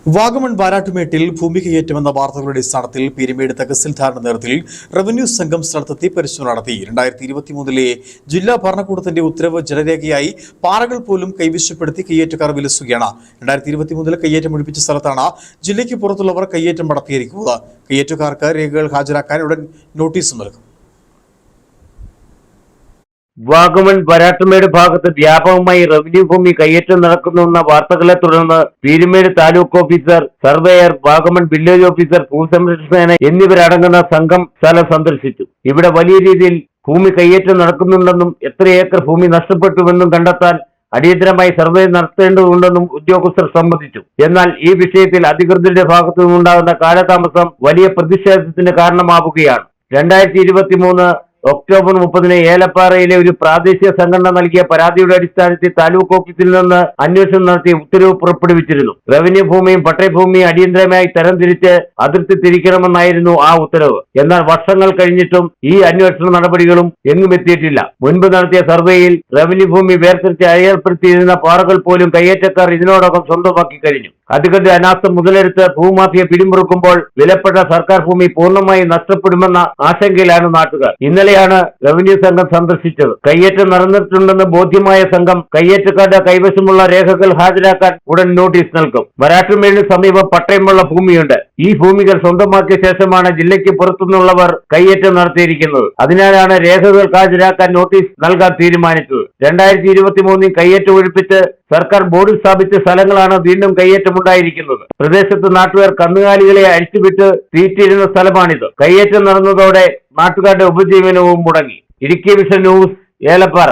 വാഗമൺ വാരാട്ടുമേട്ടിൽ ഭൂമി കയ്യേറ്റമെന്ന വാർത്തകളുടെ അടിസ്ഥാനത്തിൽ പീരുമേട് തഹസിൽദാറിന്റെ നേതൃത്വത്തിൽ റവന്യൂ സംഘം സ്ഥലത്തെത്തി പരിശോധന നടത്തി. 2023 ജില്ലാ ഭരണകൂടത്തിന്റെ ഉത്തരവ് ജനരേഖയായി പാറകൾ പോലും കൈവശപ്പെടുത്തി കയ്യേറ്റക്കാർ വിലസുകയാണ്. 2023 കയ്യേറ്റം ഒഴിപ്പിച്ച സ്ഥലത്താണ് ജില്ലയ്ക്ക് പുറത്തുള്ളവർ കയ്യേറ്റം നടത്തിയിരിക്കുന്നത്. കയ്യേറ്റക്കാർക്ക് രേഖകൾ ഹാജരാക്കാൻ ഉടൻ നോട്ടീസ് നൽകും. വാഗമൺ വരാട്ടുമേട് ഭാഗത്ത് വ്യാപകമായി റവന്യൂ ഭൂമി കയ്യേറ്റം നടക്കുന്നുവെന്ന വാർത്തകളെ തുടർന്ന് Peermade taluk officer, surveyor, Vagamon village officer, ഭൂസംരക്ഷണ സേന എന്നിവരടങ്ങുന്ന സംഘം സ്ഥലം സന്ദർശിച്ചു. ഇവിടെ വലിയ രീതിയിൽ ഭൂമി കയ്യേറ്റം നടക്കുന്നുണ്ടെന്നും എത്ര ഏക്കർ ഭൂമി നഷ്ടപ്പെട്ടുവെന്നും കണ്ടെത്താൻ അടിയന്തരമായി സർവേ നടത്തേണ്ടതുണ്ടെന്നും ഉദ്യോഗസ്ഥർ സമ്മതിച്ചു. എന്നാൽ ഈ വിഷയത്തിൽ അധികൃതരുടെ ഭാഗത്തു നിന്നുണ്ടാകുന്ന കാലതാമസം വലിയ പ്രതിഷേധത്തിന് കാരണമാവുകയാണ്. 2023 ഒക്ടോബർ 30 ഏലപ്പാറയിലെ ഒരു പ്രാദേശിക സംഘടന നൽകിയ പരാതിയുടെ അടിസ്ഥാനത്തിൽ താലൂക്ക് ഓഫീസിൽ നിന്ന് അന്വേഷണം നടത്തി ഉത്തരവ് പുറപ്പെടുവിച്ചിരുന്നു. റവന്യൂ ഭൂമിയും പട്ടയഭൂമിയും അടിയന്തരമായി തരംതിരിച്ച് അതിർത്തി തിരിക്കണമെന്നായിരുന്നു ആ ഉത്തരവ്. എന്നാൽ വർഷങ്ങൾ കഴിഞ്ഞിട്ടും ഈ അന്വേഷണ നടപടികളും എങ്ങും എത്തിയിട്ടില്ല. മുൻപ് നടത്തിയ സർവേയിൽ റവന്യൂ ഭൂമി വേർതിരിച്ച് അയൽപ്പെടുത്തിയിരുന്ന പാറകൾ പോലും കയ്യേറ്റക്കാർ ഇതിനോടകം സ്വന്തമാക്കി കഴിഞ്ഞു. അധികൃതരുടെ അനാസ്ഥ മുതലെടുത്ത് ഭൂമാഫിയ പിടിമുറുക്കുമ്പോൾ വിലപ്പെട്ട സർക്കാർ ഭൂമി പൂർണ്ണമായി നഷ്ടപ്പെടുമെന്ന ആശങ്കയിലാണ് നാട്ടുകാർ. ഇന്നലെയാണ് റവന്യൂ സംഘം സന്ദർശിച്ചത്. കയ്യേറ്റം നടന്നിട്ടുണ്ടെന്ന് ബോധ്യമായ സംഘം കയ്യേറ്റക്കാരുടെ കൈവശമുള്ള രേഖകൾ ഹാജരാക്കാൻ ഉടൻ നോട്ടീസ് നൽകും. വരാട്ടുമേടിന് സമീപം പട്ടയമുള്ള ഭൂമിയുണ്ട്. ഈ ഭൂമികൾ സ്വന്തമാക്കിയ ശേഷമാണ് ജില്ലയ്ക്ക് പുറത്തുനിന്നുള്ളവർ കയ്യേറ്റം നടത്തിയിരിക്കുന്നത്. അതിനാലാണ് രേഖകൾ ഹാജരാക്കാൻ നോട്ടീസ് നൽകാൻ തീരുമാനിച്ചത്. 2023 കയ്യേറ്റം ഒഴിപ്പിച്ച് സർക്കാർ ബോർഡ് സ്ഥാപിച്ച സ്ഥലങ്ങളാണ് വീണ്ടും കയ്യേറ്റമുണ്ടായിരിക്കുന്നത്. പ്രദേശത്ത് നാട്ടുകാർ കന്നുകാലികളെ അഴിച്ചുവിട്ട് തീറ്റിയിരുന്ന സ്ഥലമാണിത്. കയ്യേറ്റം നടന്നതോടെ നാട്ടുകാരുടെ ഉപജീവനവും മുടങ്ങി. Idukki vision news, Elappara.